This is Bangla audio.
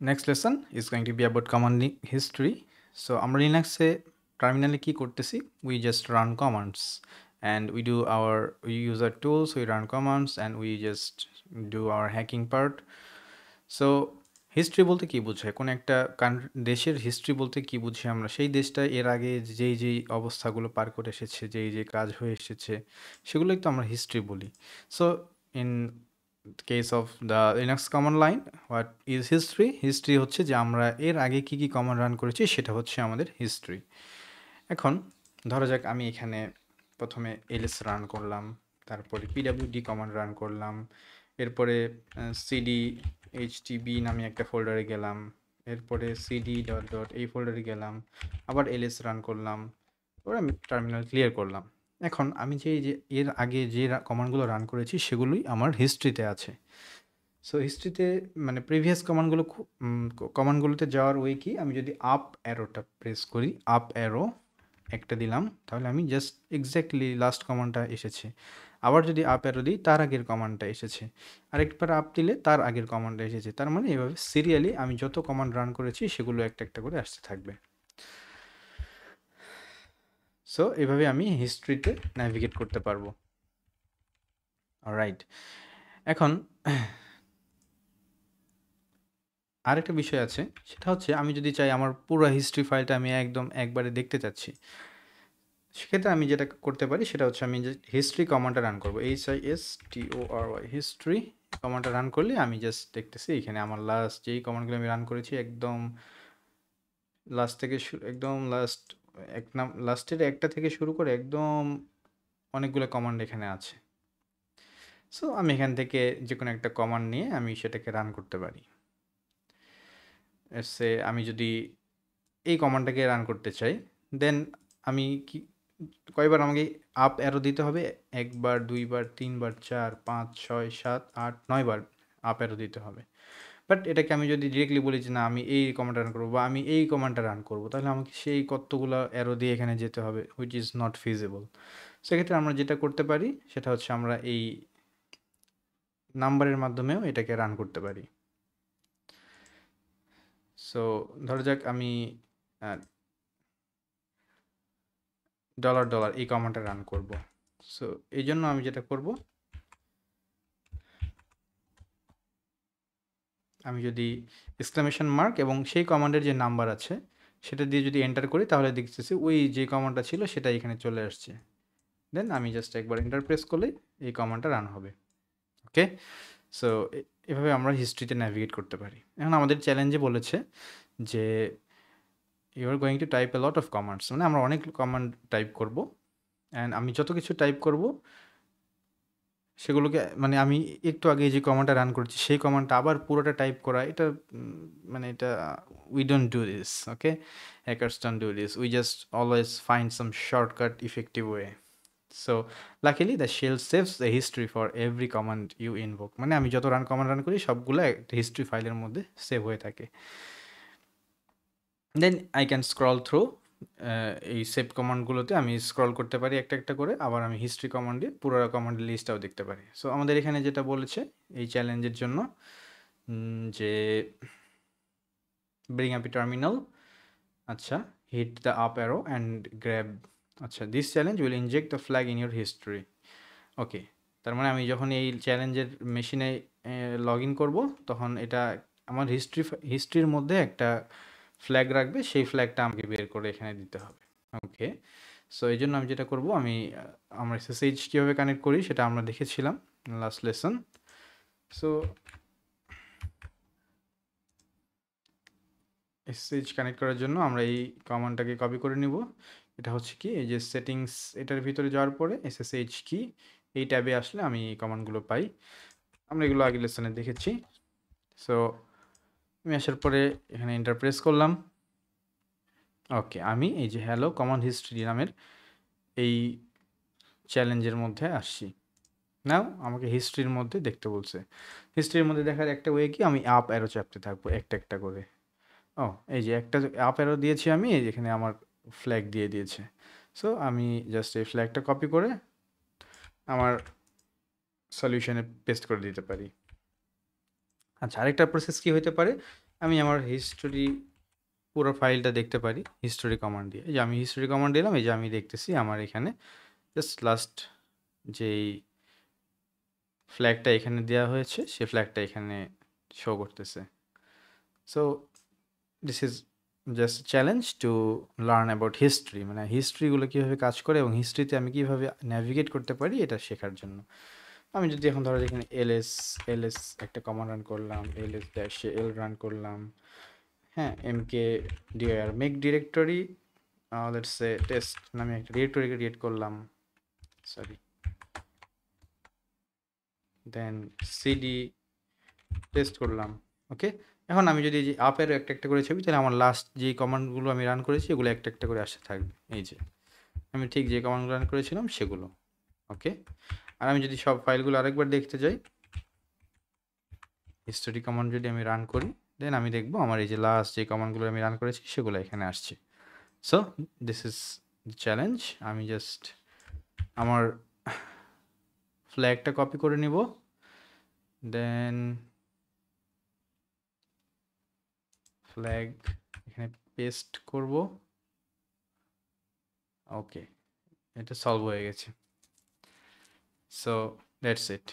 Next lesson is going to be about command history. So আমরা লিনাক্সে টার্মিনালে কি করতেছি, we just run commands and we use our tools, we run commands and we just do our hacking part. So history বলতে কি বোঝায়, কোন একটা দেশের হিস্ট্রি বলতে কি বুঝি আমরা, সেই দেশটা এর আগে যেই যেই অবস্থাগুলো পার করে এসেছে, যেই যে কাজ হয়ে এসেছে, সেগুলোই তো আমরা হিস্ট্রি বলি। So in case of the Linux command line, what is history? History হচ্ছে যে আমরা এর আগে কি কি কমান্ড রান করেছি, সেটা হচ্ছে আমাদের হিস্ট্রি। এখন ধরা যাক আমি এখানে প্রথমে এলএস রান করলাম, তারপরে পিডাব্লিউডি কমান্ড রান করলাম, এরপরে সিডি এইচটিবি নামে একটা ফোল্ডারে গেলাম, এরপরে সিডি ডট ডট এই ফোল্ডারে গেলাম, আবার এলএস রান করলাম, তারপরে আমি টার্মিনাল ক্লিয়ার করলাম। এখন আমি যে এর আগে যে কমান্ডগুলো রান করেছি সেগুলোই আমার হিস্ট্রিতে আছে। সো হিস্ট্রিতে মানে প্রিভিয়াস কমান্ডগুলোতে যাওয়ার ওয়ে কি, আমি যদি আপ অ্যারোটা প্রেস করি, আপ অ্যারো একটা দিলাম, তাহলে আমি জাস্ট এক্স্যাক্টলি লাস্ট কমান্ডটা এসেছে। আবার যদি আপ অ্যারো দিই, তার আগের কমান্ডটা এসেছে। আরেকবার আপ দিলে তার আগের কমান্ডটা এসেছে। তার মানে এভাবে সিরিয়ালি আমি যত কমান্ড রান করেছি সেগুলো একটা একটা করে আসতে থাকবে। সো এভাবে আমি হিস্ট্রিতে ন্যাভিগেট করতে পারবো। অলরাইট, এখন আরেকটা বিষয় আছে, সেটা হচ্ছে আমি যদি চাই আমার পুরো হিস্ট্রি ফাইলটা আমি একদম একবারে দেখতে চাচ্ছি, সেক্ষেত্রে আমি যেটা করতে পারি সেটা হচ্ছে আমি যে হিস্ট্রি কমান্ডটা রান করবো, HISTORY হিস্ট্রি কমান্ডটা রান করলে আমি জাস্ট দেখতেছি এখানে আমার লাস্ট যেই কমান্ডগুলো আমি রান করেছি একদম লাস্ট থেকে একদম লাস্টের একটা থেকে শুরু করে একদম অনেকগুলো কমান্ড এখানে আছে। সো আমি এখান থেকে যে কোনো একটা কমান্ড নিয়ে আমি সেটাকে রান করতে পারি। সে আমি যদি এই কমান্ডটাকে রান করতে চাই, দেন আমি কি কয়বার আমাকে আপ অ্যারো দিতে হবে? একবার, দুইবার, তিনবার, 4, 5, 6, 7, 8, 9 বার আপ অ্যারো দিতে হবে। বাট এটাকে আমি যদি ডিরেক্টলি বলি যে না আমি এই কমান্ডটা রান করবো বা আমি এই কমান্ডটা রান করবো, তাহলে আমাকে সেই কতগুলো অ্যারো দিয়ে এখানে যেতে হবে, হুইচ ইজ নট ফিজিবল। সেক্ষেত্রে আমরা যেটা করতে পারি সেটা হচ্ছে আমরা এই নাম্বারের মাধ্যমেও এটাকে রান করতে পারি। সো ধরা যাক আমি $$ এই কমান্ডটা রান করব। সো এই জন্য আমি যেটা করব, আমি যদি এক্সক্লামেশন মার্ক এবং সেই কমান্ডের যে নাম্বার আছে সেটা দিয়ে যদি এন্টার করি, তাহলে দেখতেছি ওই যে কমান্ডটা ছিল সেটা এখানে চলে আসছে। দেন আমি জাস্ট একবার এন্টার প্রেস করলে এই কমান্ডটা রান হবে। ওকে, সো এভাবে আমরা হিস্ট্রিতে ন্যাভিগেট করতে পারি। এখন আমাদের চ্যালেঞ্জে বলেছে যে you are going to type a lot of commands, মানে আমরা অনেক কমান্ড টাইপ করব, অ্যান্ড আমি যত কিছু টাইপ করব সেগুলোকে মানে আমি একটু আগে যে কমান্ডটা রান করছি সেই কমান্ডটা আবার পুরোটা টাইপ করা, এটা মানে এটা we don't do this. Okay, hackers don't do this, we just always find some shortcut effective way. So luckily the shell saves the history for every command you invoke, মানে আমি যত কমান্ড রান করি সবগুলো একটা হিস্ট্রি ফাইলের মধ্যে সেভ হয়ে থাকে। Then I can scroll through, এই সেভ কমান্ডগুলোতে আমি স্ক্রল করতে পারি একটা একটা করে, আবার আমি হিস্ট্রি কমান্ডে পুরো কমান্ডের লিস্টটাও দেখতে পারি। সো আমাদের এখানে যেটা বলেছে এই চ্যালেঞ্জের জন্য যে ব্রিং আপ এ টার্মিনাল, আচ্ছা, hit the up arrow and grab, আচ্ছা, this challenge will inject the flag in your history. Okay, তার মানে আমি যখন এই চ্যালেঞ্জের মেশিনে লগ ইন করবো, তখন এটা আমার হিস্ট্রির মধ্যে একটা ফ্ল্যাগ রাখবে, সেই ফ্ল্যাগটা আমাকে বের করে এখানে দিতে হবে। ওকে, সো এই জন্য আমি যেটা করব, আমরা এসএসএইচ কীভাবে কানেক্ট করি সেটা আমরা দেখেছিলাম last lesson. So SSH connect করার জন্য আমরা এই কমান্ডটাকে কপি করে নিব। এটা হচ্ছে কি, এই যে সেটিংস, এটার ভিতরে যাওয়ার পরে এসএসএইচ কি, এই ট্যাবে আসলে আমি এই কমান্ডগুলো পাই। আমরা এগুলো আগের লেসনে দেখেছি। সো আমি আসার পরে এখানে এন্টার প্রেস করলাম। ওকে, আমি এই যে হ্যালো কমান্ড হিস্ট্রি নামের এই চ্যালেঞ্জের মধ্যে আসছি। নাও আমাকে হিস্ট্রির মধ্যে দেখতে বলছে। হিস্ট্রির মধ্যে দেখার একটা ওয়ে কি, আমি আপ অ্যারো চাপতে থাকবো একটা একটা করে। ও, এই যে একটা আপ অ্যারো দিয়েছি আমি, এখানে আমার ফ্ল্যাগ দিয়ে দিয়েছে। সো আমি জাস্ট এই ফ্ল্যাগটা কপি করে আমার সলিউশনে পেস্ট করে দিতে পারি। আচ্ছা, আরেকটা প্রসেস কি হতে পারে, আমি আমার হিস্টোরি পুরো ফাইলটা দেখতে পারি হিস্টোরি কমান্ড দিয়ে। এই যে আমি হিস্টোরি কমান্ড দিলাম, এই যে আমি দেখতেছি আমার এখানে জাস্ট লাস্ট যেই ফ্ল্যাগটা এখানে দেওয়া হয়েছে সেই ফ্ল্যাগটা এখানে শো করতেছে। So this is just challenge to learn about history, মানে হিস্ট্রিগুলো কীভাবে কাজ করে এবং হিস্ট্রিতে আমি কীভাবে ন্যাভিগেট করতে পারি এটা শেখার জন্য। আমি যদি এখন ধরো এখানে এলএস এলএস একটা কমান্ড রান করলাম, এলএস ড্যাশ এল রান করলাম, হ্যাঁ, MK DR make directory, let's say test নামে একটা ডিরেক্টরি ক্রিয়েট করলাম, সরি, দেন সিডি টেস্ট করলাম। ওকে, এখন আমি যদি যে আপের একটা একটা করে ছবি, তাহলে আমার লাস্ট যে কমান্ডগুলো আমি রান করেছি এগুলো একটা একটা করে আসতে থাকবে। এই যে আমি ঠিক যে কমান্ডগুলো রান করেছিলাম সেগুলো। ওকে, আর আমি যদি সব ফাইলগুলো আরেকবার দেখতে যাই, হিস্টোরি কমান্ড যদি আমি রান করি, দেন আমি দেখবো আমার এই যে লাস্ট যে কমান্ডগুলো আমি রান করেছি সেগুলো এখানে আসছে। So this is challenge. আমি জাস্ট আমার ফ্ল্যাগটা কপি করে নিব, দেন ফ্ল্যাগ এখানে পেস্ট করব। ওকে, এটা সলভ হয়ে গেছে। So that's it.